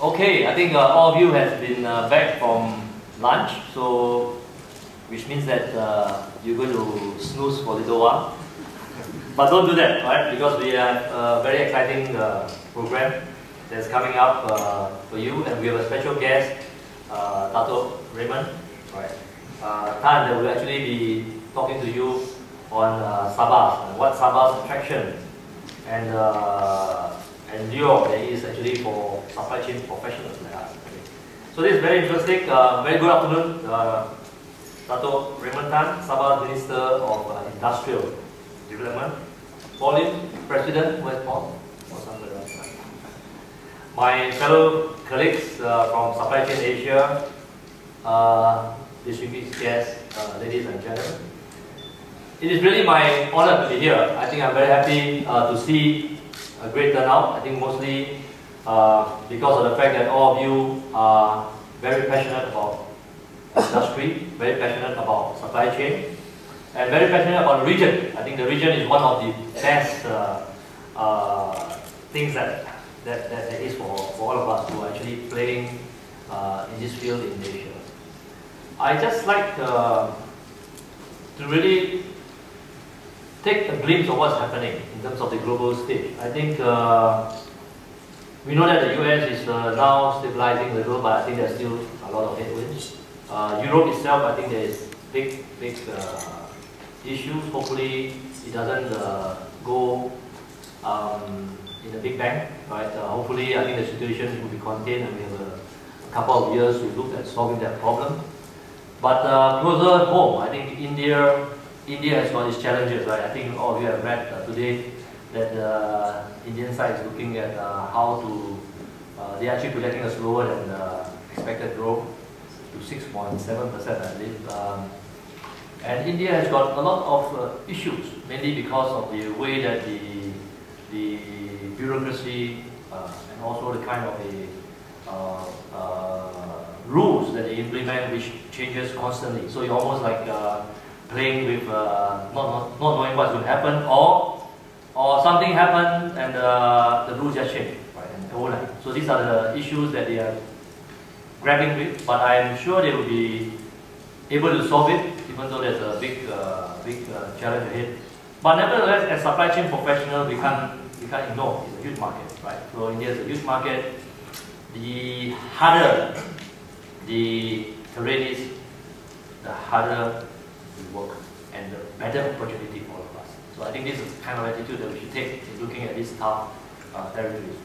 Okay, I think all of you have been back from lunch, so which means that you're going to snooze for a little while. But don't do that, right? Because we have a very exciting program that's coming up for you, and we have a special guest, Dr. Raymond, right? Tan, that will actually be talking to you on Sabah's, what Sabah's attraction and Lure that is actually for supply chain professionals like us. Okay. So this is very interesting. Very good afternoon, Dr. Raymond Tan, Sabah Minister of Industrial Development. Pauline, President, where's Paul? My fellow colleagues from Supply Chain Asia, distinguished guests, ladies and gentlemen. It is really my honor to be here. I think I'm very happy to see a great turnout. I think mostly because of the fact that all of you are very passionate about industry, very passionate about supply chain, and very passionate about the region. I think the region is one of the best things that is for all of us who are actually playing in this field in Asia. I just like to really take a glimpse of what's happening in terms of the global stage. I think we know that the US is now stabilizing the globe, but I think there's still a lot of headwinds. Europe itself, I think there is big issues. Hopefully it doesn't go in a big bang, right? Hopefully I think the situation will be contained, and we have a couple of years to look at solving that problem. But closer home, I think India has got its challenges, right? I think all of you have read today that the Indian side is looking at how to, they're actually projecting a slower than expected growth to 6.7%, I believe. And India has got a lot of issues, mainly because of the way that the bureaucracy and also the kind of rules that they implement, which changes constantly. So you're almost like playing with not knowing what's going to happen, or something happened and the rules just change, right? And overnight. So these are the issues that they are grappling with, but I'm sure they will be able to solve it, even though there's a big challenge ahead. But nevertheless, as supply chain professional, we can't ignore it's a huge market, right? So India is a huge market. The harder the terrain is, the harder we work, and the better opportunity for all of us. So I think this is the kind of attitude that we should take in looking at these tough territories.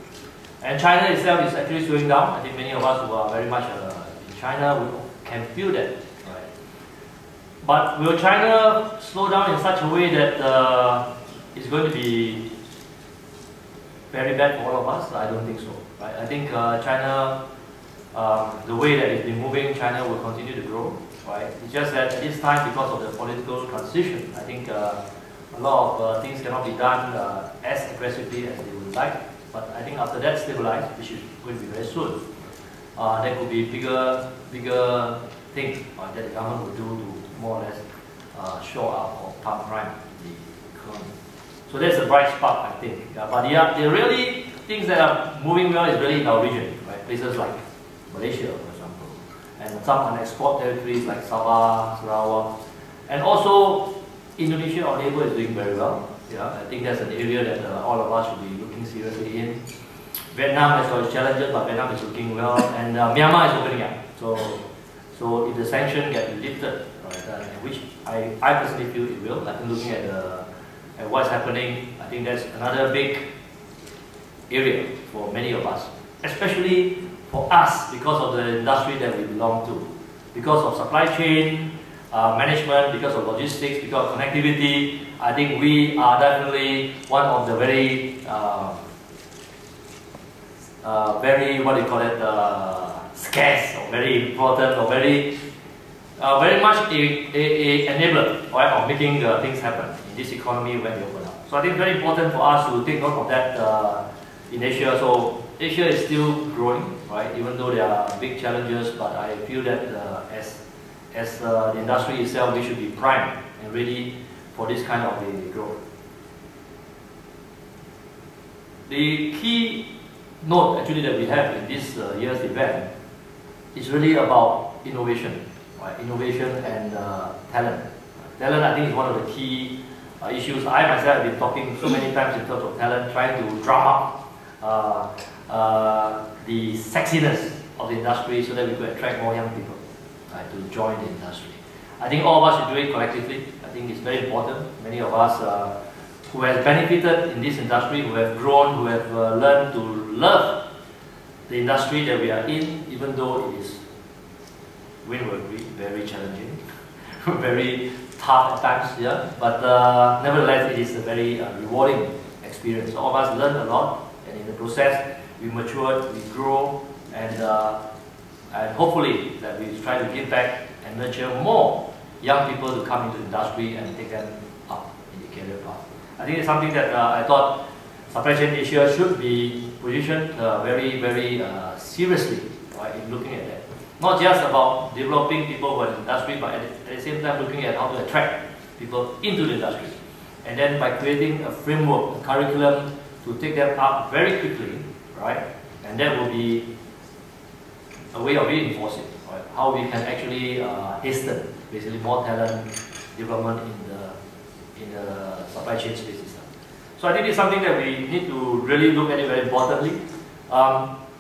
And China itself is actually slowing down. I think many of us who are very much in China can feel that, right? But will China slow down in such a way that it's going to be very bad for all of us? I don't think so, right? I think China, the way that it's been moving, China will continue to grow, right? It's just that at this time, because of the political transition, I think a lot of things cannot be done as aggressively as they would like. But I think after that stabilized, which is going to be very soon, there could be bigger things that the government will do to more or less shore up or pump prime the economy. So that's a bright spot, I think. But the really things that are moving well is really in our region, right? Places like Malaysia, for example, and some unexplored territories like Sabah, Sarawak, and also Indonesia, our neighbor, is doing very well. Yeah, I think that's an area that all of us should be looking seriously in. Vietnam has got its challenges, but Vietnam is looking well, and Myanmar is opening up. So if the sanction get lifted, right, which I personally feel it will, I think looking at what's happening, I think that's another big area for many of us, especially for us because of the industry that we belong to, because of supply chain management, because of logistics, because of connectivity. I think we are definitely one of the very what do you call it, scarce, or very important, or very much a enabler, right, of making things happen in this economy when we open up. So I think it's very important for us to take note of that in Asia. So Asia is still growing, right, even though there are big challenges, but I feel that as the industry itself, we should be primed and ready for this kind of growth. The key note actually that we have in this year's event is really about innovation, right? Innovation and talent. Talent, I think, is one of the key issues. I myself have been talking so many times in terms of talent, trying to drum up the sexiness of the industry so that we could attract more young people to join the industry. I think all of us should do it collectively. I think it's very important. Many of us who have benefited in this industry, who have grown, who have learned to love the industry that we are in, even though it is, we will agree, very challenging, very tough at times, yeah. But nevertheless, it is a very rewarding experience. All of us learn a lot, and in the process, we matured, we grow, and hopefully that we try to give back and nurture more young people to come into the industry and take them up in the career path. I think it's something that I thought Supply Chain Asia should be positioned very, very seriously, right, in looking at that. Not just about developing people who are in the industry, but at the same time looking at how to attract people into the industry. And then by creating a framework, a curriculum to take them up very quickly, right? And that will be a way of reinforcing, right? How we can actually hasten basically more talent development in the supply chain space system. So I think it's something that we need to really look at it very importantly.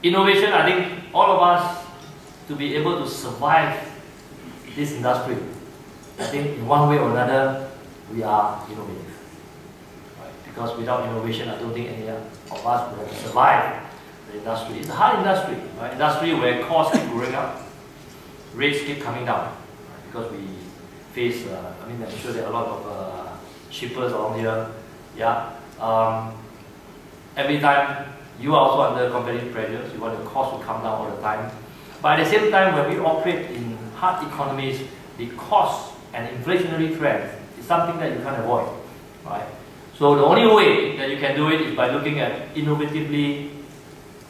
Innovation, I think all of us, to be able to survive this industry, I think in one way or another, we are innovative. Right? Because without innovation, I don't think any of us would have survived the industry. It's a hard industry, right? Industry where costs keep going up, rates keep coming down, right? Because we face, I mean, I'm sure there are a lot of shippers around here, yeah. Every time you are also under competitive pressures, you want the cost to come down all the time. But at the same time, when we operate in hard economies, the cost and inflationary trends is something that you can't avoid, right? So the only way that you can do it is by looking at innovatively,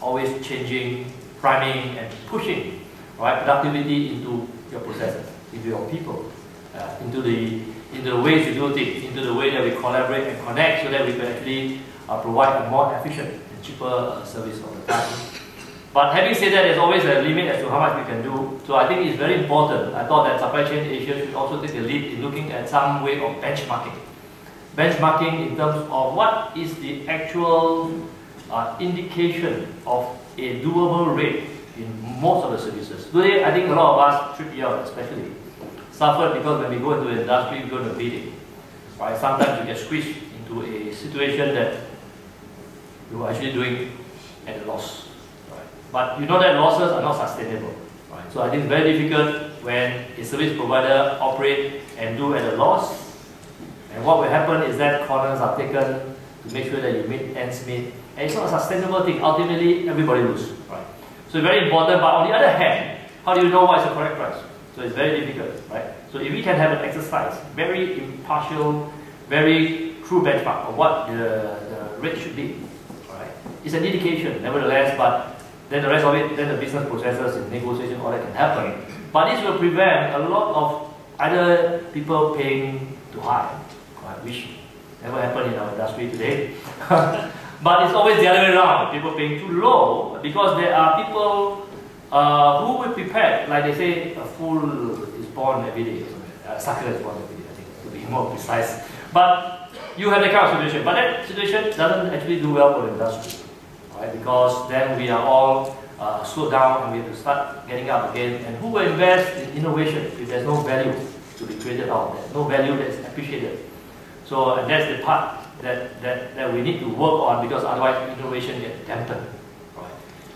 always changing, priming and pushing, right, productivity into your processes, into your people, into the ways you do things, into the way that we collaborate and connect so that we can actually provide a more efficient and cheaper service all the time. But having said that, there's always a limit as to how much we can do. So I think it's very important. I thought that Supply Chain Asia should also take the lead in looking at some way of benchmarking. Benchmarking in terms of what is the actual indication of a doable rate in most of the services. Today, I think a lot of us, 3PL especially, suffer because when we go into the industry, we go into bidding. Right? Sometimes you get squeezed into a situation that you are actually doing at a loss. Right? But you know that losses are not sustainable. Right? So I think it's very difficult when a service provider operates and do at a loss. And what will happen is that corners are taken to make sure that you meet ends meet. And it's not a sustainable thing. Ultimately, everybody loses. Right? So it's very important. But on the other hand, how do you know what is the correct price? So it's very difficult, right? So if we can have an exercise, very impartial, very true benchmark of what the rate should be, right? It's an indication, nevertheless, but then the rest of it, then the business processes and negotiation, all that can happen. But this will prevent a lot of either people paying too high, right? Which never happened in our industry today. But it's always the other way around, people paying too low, because there are people who will prepare, like they say, a fool is born every day, a sucker is born every day, I think, to be more precise. But you have that kind of situation. But that situation doesn't actually do well for the industry, right? Because then we are all slowed down and we have to start getting up again. And who will invest in innovation if there's no value to be created out of that, no value that is appreciated? So and that's the part that we need to work on, because otherwise innovation gets dampened.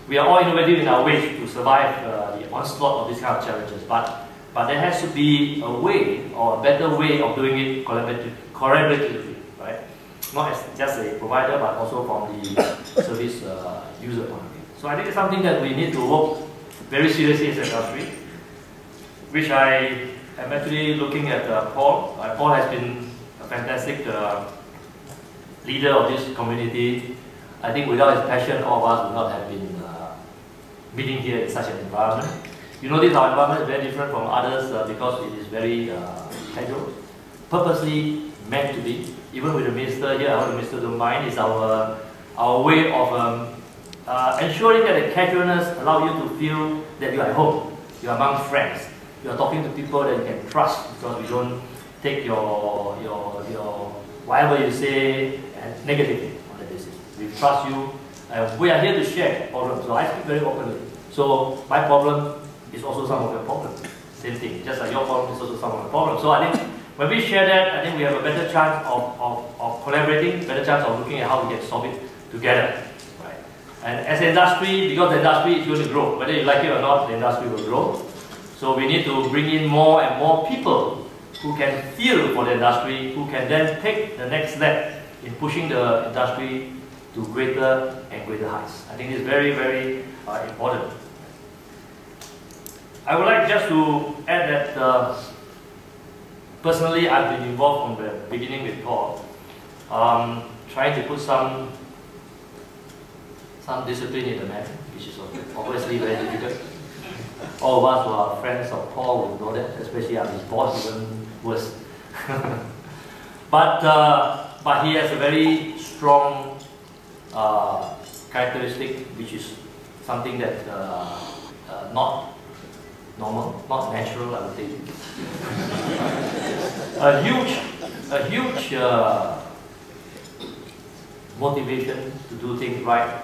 We are all innovative in our ways to survive the onslaught of these kind of challenges, but there has to be a way or a better way of doing it collaboratively, right? Not as just a provider, but also from the service user point of view. So I think it's something that we need to work very seriously as an industry, which I am actually looking at Paul. Paul has been a fantastic leader of this community. I think without his passion, all of us would not have been meeting here in such an environment. You notice our environment is very different from others because it is very casual, purposely meant to be. Even with the minister here, I hope the minister don't mind, is our way of ensuring that the casualness allow you to feel that you are at home, you are among friends, you are talking to people that you can trust, because we don't take your whatever you say negatively on that basis. We trust you, and we are here to share problems. So I speak very openly. So my problem is also some of your problem. Same thing, just like your problem is also some of the problem. So I think when we share that, I think we have a better chance of collaborating, better chance of looking at how we can solve it together. Right? And as an industry, because the industry is going to grow, whether you like it or not, the industry will grow. So we need to bring in more and more people who can feel for the industry, who can then take the next step in pushing the industry to greater and greater heights. I think it's very, very important. I would like just to add that personally I've been involved from the beginning with Paul, trying to put some discipline in the man, which is obviously very difficult. All of us who are friends of Paul will know that, especially I'm his boss, even worse. But he has a very strong characteristic, which is something that not normal, not natural, I would say. a huge motivation to do things right,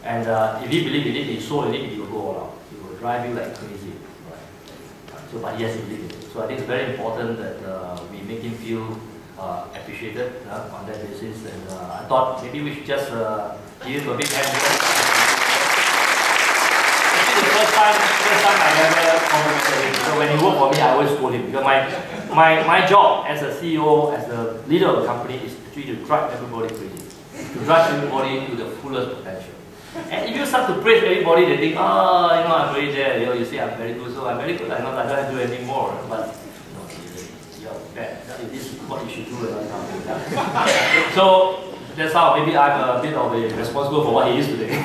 and if he believes in it, he's so in it, he will go all out. He will drive you like crazy. Right? So, but yes, he believes in it. So I think it's very important that we make him feel appreciated on that basis, and I thought maybe we should just give him a big hand. The first time I never complimented him. So when he worked for me, I always scold him, because my job as a CEO, as the leader of the company, is actually to drive everybody crazy, to drive everybody to the fullest potential. And if you start to praise everybody, they think, oh, you know, I'm very there. You say I'm very good, so I'm very good. I don't have to do anything more. But you're bad. This is what you should do. So that's how maybe I'm a bit of a responsible for what he is today.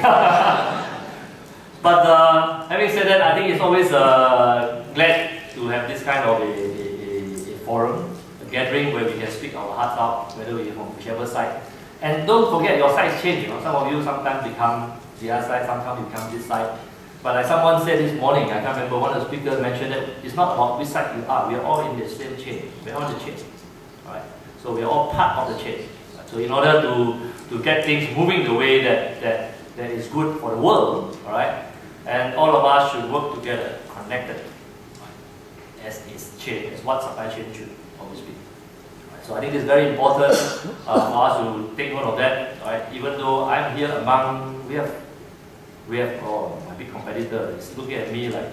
But having said that, I think it's always glad to have this kind of a forum, a gathering where we can speak our hearts out, whether we're from whichever side. And don't forget, your sides change. You know, some of you sometimes become the other side, sometimes you become this side. But like someone said this morning, I can't remember, one of the speakers mentioned that it's not about which side you are. We are all in the same chain. We are on the chain. Right? So we are all part of the chain. So in order to get things moving the way that is good for the world, all right? And all of us should work together, connected, right, as its chain, as what supply chain should always be. Right. So I think it's very important for us to take note of that. Right. Even though I'm here among, we have my big competitor is looking at me like,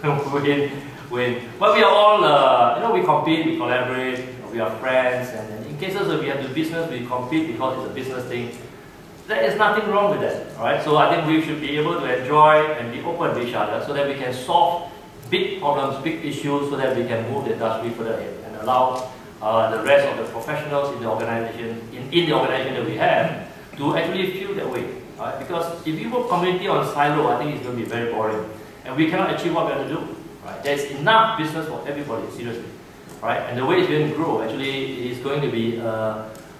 but we are all, you know, we compete, we collaborate, we are friends, and in cases where we have to do business, we compete because it's a business thing. There is nothing wrong with that, right? So I think we should be able to enjoy and be open to each other so that we can solve big problems, big issues, so that we can move the industry further ahead and allow the rest of the professionals in the organization, in the organization that we have, to actually feel that way. Right? Because if you work community on silo, I think it's going to be very boring, and we cannot achieve what we have to do. Right? There's enough business for everybody, seriously. Right? And the way it's going to grow, actually, is going to be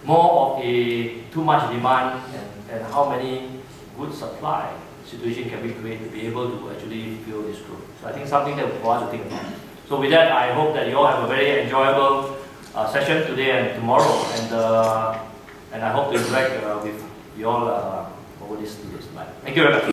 more of a too much demand and how many good supply situation can we create to be able to actually fuel this growth. So I think something that for us to think about. So with that, I hope that you all have a very enjoyable session today and tomorrow, and I hope to interact with you all over these 2 days. Thank you very much.